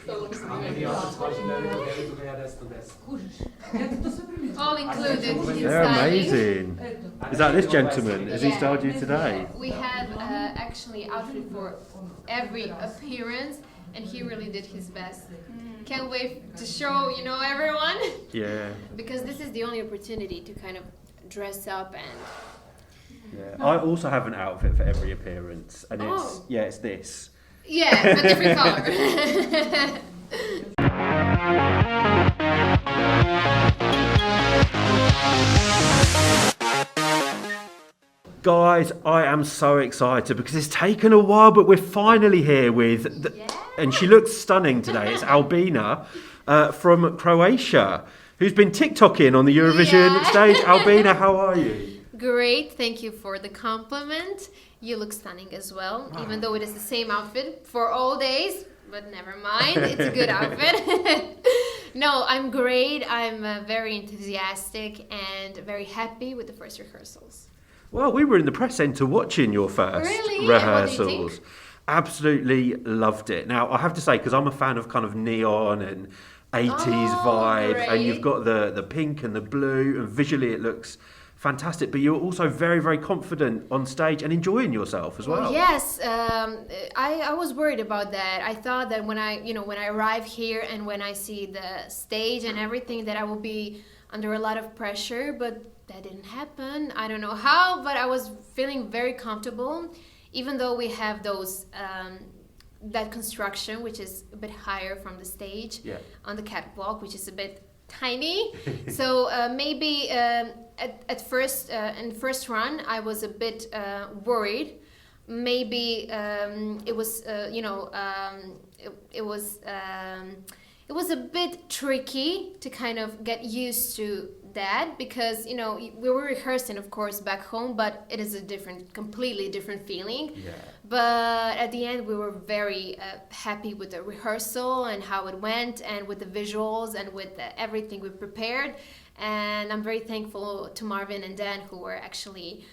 All included. They're amazing. Is that this gentleman? Has he styled you today? We have actually outfit for every appearance, and he really did his best. Can't wait to show, everyone. Yeah. Because this is the only opportunity to kind of dress up and... Yeah. I also have an outfit for every appearance, and it's this. Yeah, a different color. Guys, I am so excited because it's taken a while, but we're finally here with, and she looks stunning today. It's Albina from Croatia, who's been TikToking on the Eurovision stage. Albina, how are you? Great, thank you for the compliment. You look stunning as well, even though it is the same outfit for all days, but never mind, it's a good outfit. No, I'm great. I'm very enthusiastic and very happy with the first rehearsals. Well, we were in the press centre watching your first rehearsals. What did you think? Absolutely loved it. Now, I have to say, because I'm a fan of kind of neon and 80s vibe, and you've got the pink and the blue, and visually it looks fantastic, but you're also very, very confident on stage and enjoying yourself as well. Yes, I was worried about that. I thought that when I arrive here and when I see the stage and everything, that I will be under a lot of pressure, but that didn't happen. I don't know how, but I was feeling very comfortable, even though we have those that construction, which is a bit higher from the stage, on the catwalk, which is a bit tiny. So maybe at first in the first run I was a bit worried. Maybe it was it was a bit tricky to kind of get used to that, because we were rehearsing of course back home, but it is a completely different feeling. But at the end we were very happy with the rehearsal and how it went, and with the visuals and with everything we prepared. And I'm very thankful to Marvin and Dan, who were actually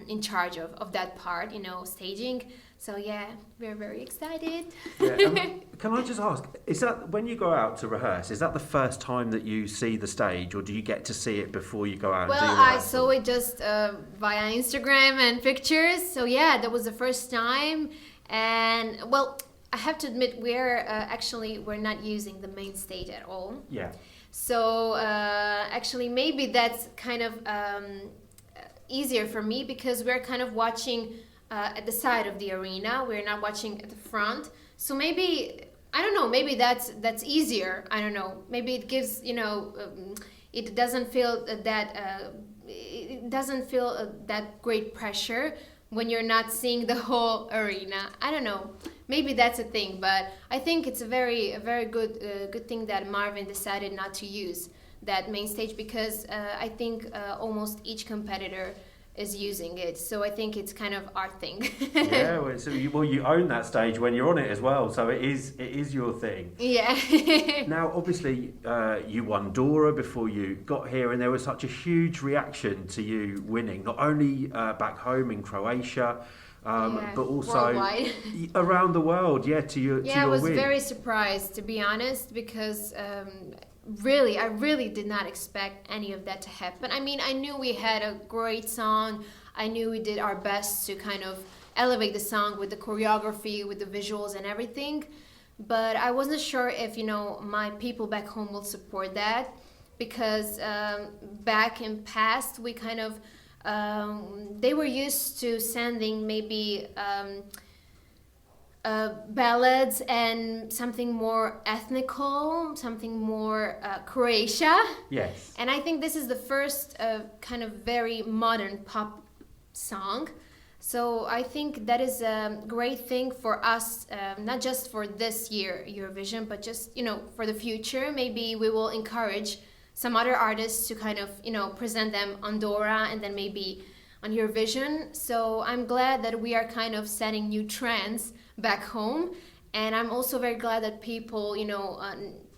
in charge of that part, staging. So yeah, we're very excited. Can I just ask, is that when you go out to rehearse, is that the first time that you see the stage, or do you get to see it before you go out and do your rehearsal? I saw it just via Instagram and pictures. So yeah, that was the first time. And well, I have to admit, we're not using the main stage at all. Yeah. So actually maybe that's kind of easier for me, because we're kind of watching at the side of the arena. We're not watching at the front. So maybe, I don't know, maybe that's easier. I don't know. Maybe it gives, it doesn't feel that great pressure when you're not seeing the whole arena. I don't know. Maybe that's a thing, but I think it's a very good thing that Marvin decided not to use that main stage, because I think almost each competitor is using it. So I think it's kind of our thing. Yeah, well, you own that stage when you're on it as well, so it is your thing. Yeah. Now, obviously, you won Dora before you got here, and there was such a huge reaction to you winning, not only back home in Croatia, but also worldwide. Around the world. To your win. I was very surprised, to be honest, because I really did not expect any of that to happen. I mean, I knew we had a great song. I knew we did our best to kind of elevate the song with the choreography, with the visuals and everything. But I wasn't sure if, my people back home will support that, because back in past, we kind of, they were used to sending maybe ballads and something more ethnical, something more Croatia. Yes. And I think this is the first kind of very modern pop song. So I think that is a great thing for us, not just for this year Eurovision, but just, for the future. Maybe we will encourage some other artists to kind of, present them on Dora and then maybe on Eurovision. So I'm glad that we are kind of setting new trends back home. And I'm also very glad that people,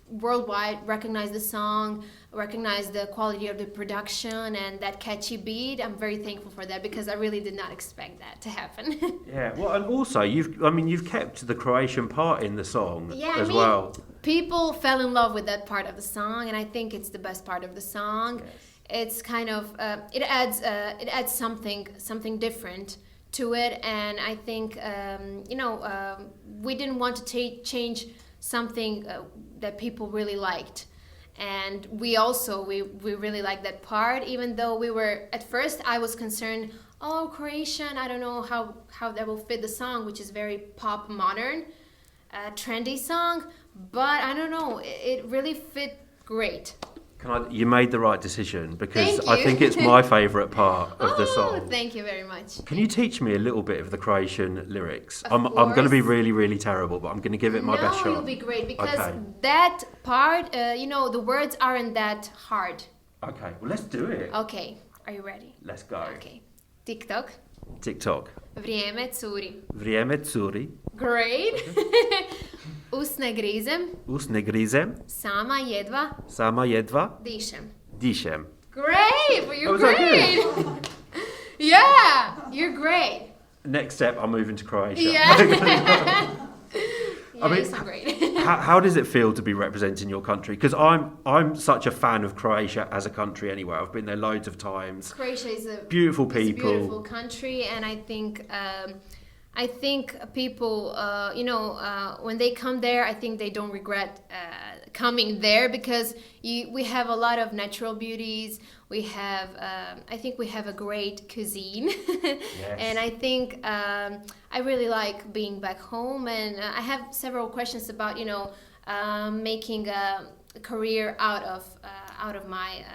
worldwide recognize the song, recognize the quality of the production and that catchy beat. I'm very thankful for that because I really did not expect that to happen. Yeah, well, and also you've kept the Croatian part in the song well. People fell in love with that part of the song, and I think it's the best part of the song. Yes. It's kind of it adds something different to it, and I think we didn't want to change something that people really liked. And we really like that part, even though we were, at first I was concerned, Croatian, I don't know how that will fit the song, which is very pop modern, trendy song, but I don't know, it really fit great. You made the right decision because I think it's my favourite part of the song. Thank you very much. Can you teach me a little bit of the Croatian lyrics? I'm going to be really, really terrible, but I'm going to give it my best shot. No, you'll be great because that part, the words aren't that hard. Okay, well, let's do it. Okay, are you ready? Let's go. Okay. TikTok. TikTok. Vrijeme curi. Vrijeme curi. Great. Usne grizem. Usne grizem. Sama jedva. Dišem. Great! Well, you're great! Yeah, you're great. Next step, I'll move into Croatia. Yeah. I mean, so great. how does it feel to be representing your country? Because I'm such a fan of Croatia as a country anyway. I've been there loads of times. Croatia is a beautiful people. It's a beautiful country, and I think people, when they come there, I think they don't regret coming there because we have a lot of natural beauties. We have, I think we have a great cuisine. Yes. And I think I really like being back home. And I have several questions about, making a career out of my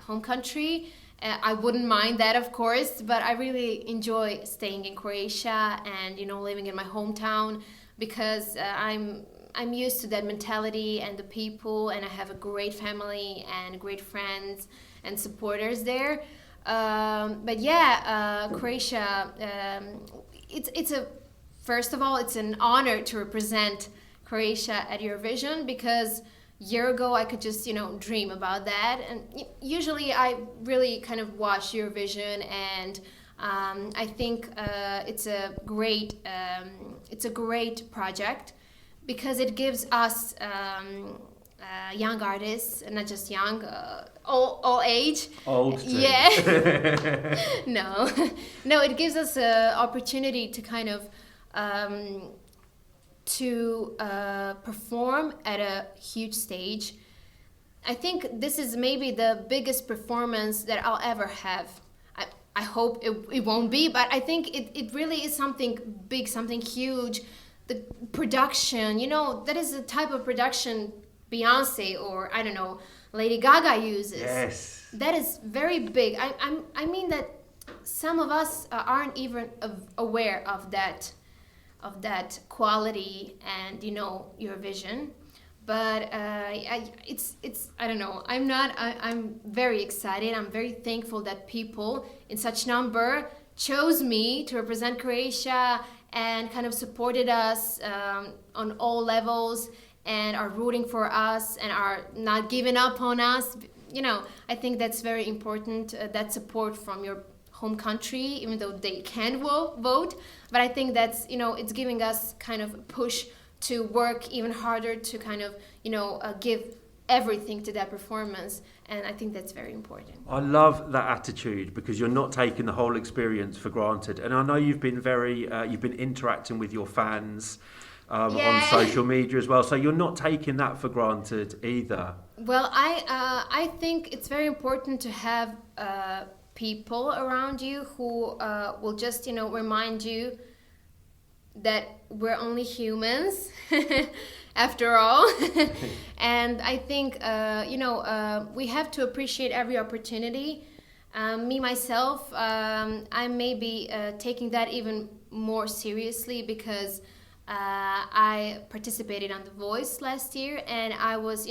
home country. I wouldn't mind that, of course, but I really enjoy staying in Croatia and living in my hometown because I'm used to that mentality and the people, and I have a great family and great friends and supporters there. But yeah, Croatia, first of all, it's an honor to represent Croatia at Eurovision because year ago I could just dream about that, and usually I really kind of watch Eurovision, and I think it's a great project because it gives us young artists, and not just young, all age. Old too. Yeah. No, it gives us an opportunity to kind of perform at a huge stage. I think this is maybe the biggest performance that I'll ever have. I hope it won't be, but I think it really is something big, something huge. The production, that is the type of production Beyonce or, I don't know, Lady Gaga uses. Yes. That is very big. I mean that some of us aren't even aware of that quality and Eurovision, but it's I don't know, I'm very excited. I'm very thankful that people in such number chose me to represent Croatia and kind of supported us on all levels and are rooting for us and are not giving up on us. I think that's very important, that support from your home country, even though they can vote. But I think that's, it's giving us kind of a push to work even harder to kind of, give everything to that performance. And I think that's very important. I love that attitude because you're not taking the whole experience for granted. And I know you've been you've been interacting with your fans on social media as well. So you're not taking that for granted either. Well, I think it's very important to have people around you who will just remind you that we're only humans after all. And I think we have to appreciate every opportunity. Me myself, I may be taking that even more seriously because I participated on The Voice last year, and I was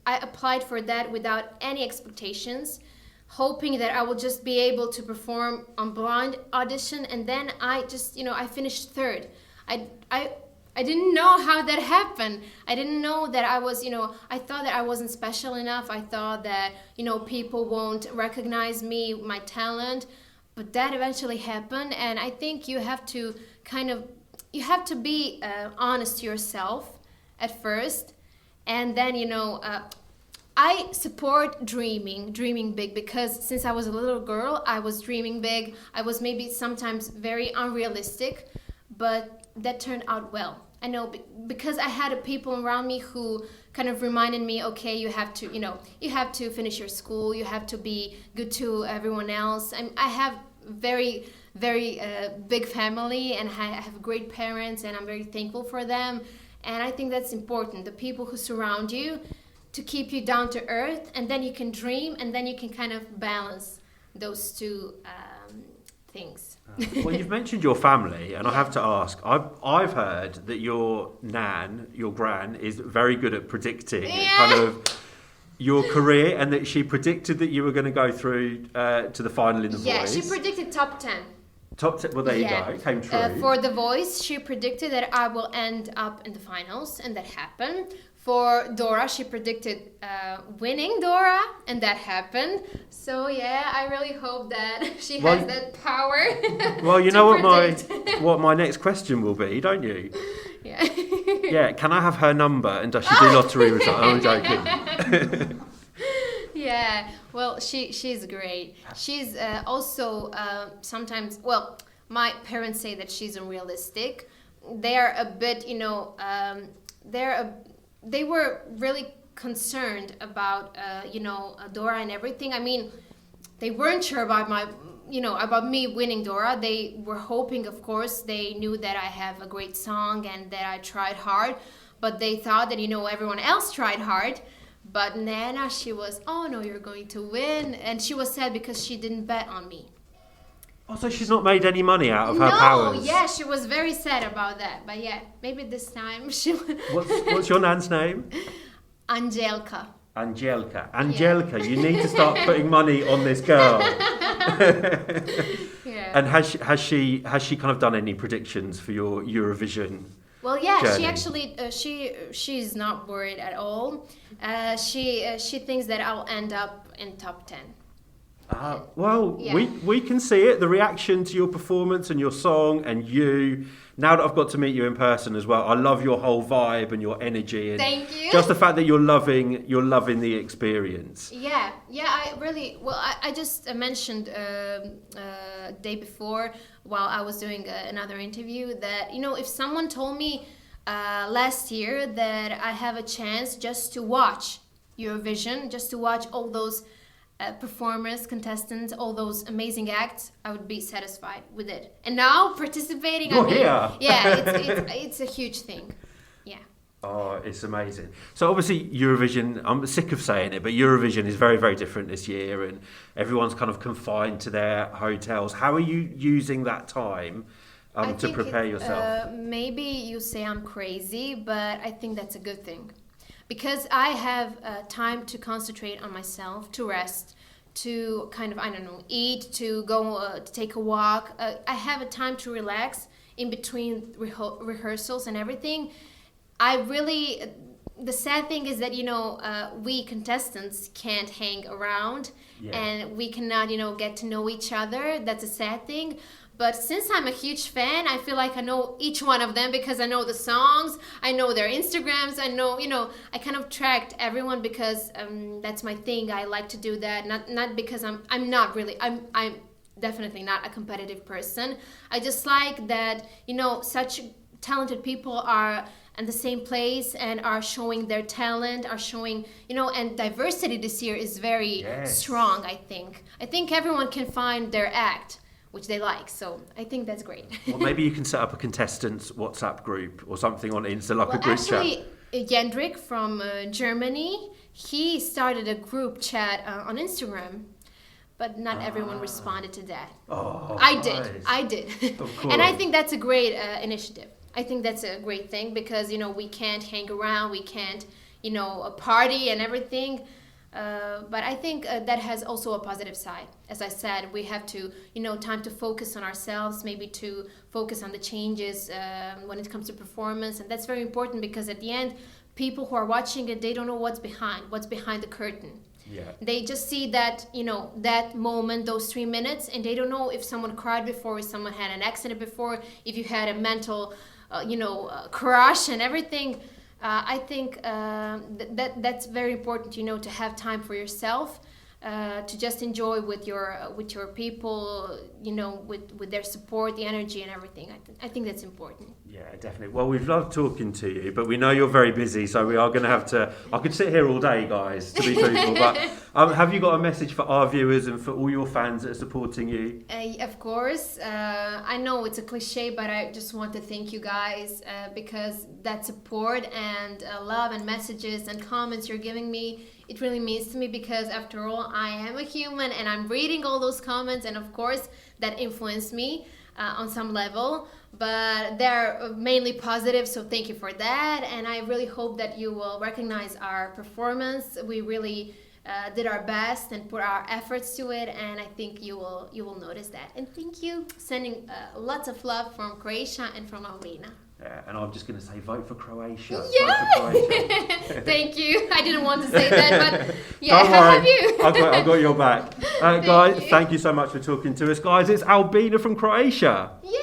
I applied for that without any expectations, hoping that I will just be able to perform on blind audition, and then I just I finished third. I I didn't know how that happened. I didn't know that I was, I thought that I wasn't special enough. I thought that, people won't recognize me, my talent. But that eventually happened. And I think you have to be honest to yourself at first. And then, I support dreaming big, because since I was a little girl, I was dreaming big. I was maybe sometimes very unrealistic, but that turned out well. I know, because I had people around me who kind of reminded me, okay, you have to finish your school, you have to be good to everyone else. I have very, very big family, and I have great parents, and I'm very thankful for them. And I think that's important, the people who surround you, to keep you down to earth, and then you can dream, and then you can kind of balance those two things. Well, you've mentioned your family, and I have to ask, I've heard that your gran, is very good at predicting kind of your career, and that she predicted that you were going to go through to the final in The Voice. Yeah, she predicted top 10. Top 10, well, there you go, it came true. For The Voice, she predicted that I will end up in the finals, and that happened. For Dora, she predicted winning Dora, and that happened. So yeah, I really hope that she has that power. Well, you know what my next question will be, don't you? Yeah. Yeah. Can I have her number, and does she do lottery results? I'm joking. Yeah. Well, she's great. She's also sometimes. Well, my parents say that she's unrealistic. They're a bit, they were really concerned about, Dora and everything. I mean, they weren't sure about about me winning Dora. They were hoping, of course. They knew that I have a great song and that I tried hard, but they thought that, everyone else tried hard. But Nana, she was, oh no, you're going to win. And she was sad because she didn't bet on me. Oh, so she's not made any money out of her powers? No, yeah, she was very sad about that. But yeah, maybe this time she... What's your nan's name? Angelka. Angelka, you need to start putting money on this girl. Yeah. And has she kind of done any predictions for your Eurovision? Well, yeah, journey? She actually she's not worried at all. She thinks that I'll end up in top 10. We can see it, the reaction to your performance and your song and you. Now that I've got to meet you in person as well, I love your whole vibe and your energy, and thank you. Just the fact that you're loving the experience. Yeah, I just mentioned day before while I was doing another interview that if someone told me last year that I have a chance just to watch Eurovision, just to watch all those performers, contestants, all those amazing acts, I would be satisfied with it. And now participating, here. Yeah, it's a huge thing. Yeah. Oh, it's amazing. So obviously Eurovision, I'm sick of saying it, but Eurovision is very, very different this year, and everyone's kind of confined to their hotels. How are you using that time to prepare yourself? Maybe you say I'm crazy, but I think that's a good thing. Because I have time to concentrate on myself, to rest, to kind of, eat, to go to take a walk. I have a time to relax in between rehearsals and everything. The sad thing is that, we contestants can't hang around, and we cannot, get to know each other. That's a sad thing. But since I'm a huge fan, I feel like I know each one of them because I know the songs, I know their Instagrams, I know, I kind of tracked everyone because that's my thing. I like to do that, not because I'm definitely not a competitive person. I just like that, such talented people are in the same place and are showing their talent, are showing, and diversity this year is very strong, I think. I think everyone can find their act, which they like, so I think that's great. Well, maybe you can set up a contestants WhatsApp group or something on Insta, like a group chat. Actually, Jendrik from Germany, he started a group chat on Instagram, but not everyone responded to that. Oh, I nice. did. Of course. And I think that's a great initiative. I think that's a great thing because, we can't hang around, we can't, party and everything. But I think that has also a positive side. As I said, we have to, time to focus on ourselves, maybe to focus on the changes when it comes to performance. And that's very important because at the end, people who are watching it, they don't know what's behind the curtain. Yeah. They just see that, that moment, those 3 minutes, and they don't know if someone cried before, if someone had an accident before, if you had a mental, crush and everything. I think that's very important, to have time for yourself, to just enjoy with your people, with their support, the energy and everything. I think that's important. Yeah, definitely. Well, we've loved talking to you, but we know you're very busy, so we are going to have to... I could sit here all day, guys, to be truthful, but have you got a message for our viewers and for all your fans that are supporting you? Of course. I know it's a cliche, but I just want to thank you guys because that support and love and messages and comments you're giving me, it really means to me because after all, I am a human and I'm reading all those comments, and of course that influenced me on some level, but they're mainly positive, so thank you for that. And I really hope that you will recognize our performance. We really did our best and put our efforts to it, and I think you will notice that. And thank you. Sending lots of love from Croatia and from Albina. Yeah, and I'm just going to say vote for Croatia. Yeah! Vote for Croatia. Thank you. I didn't want to say that, but yeah, don't worry. have you? I've got your back. Guys, thank you so much for talking to us. Guys, it's Albina from Croatia. Yeah.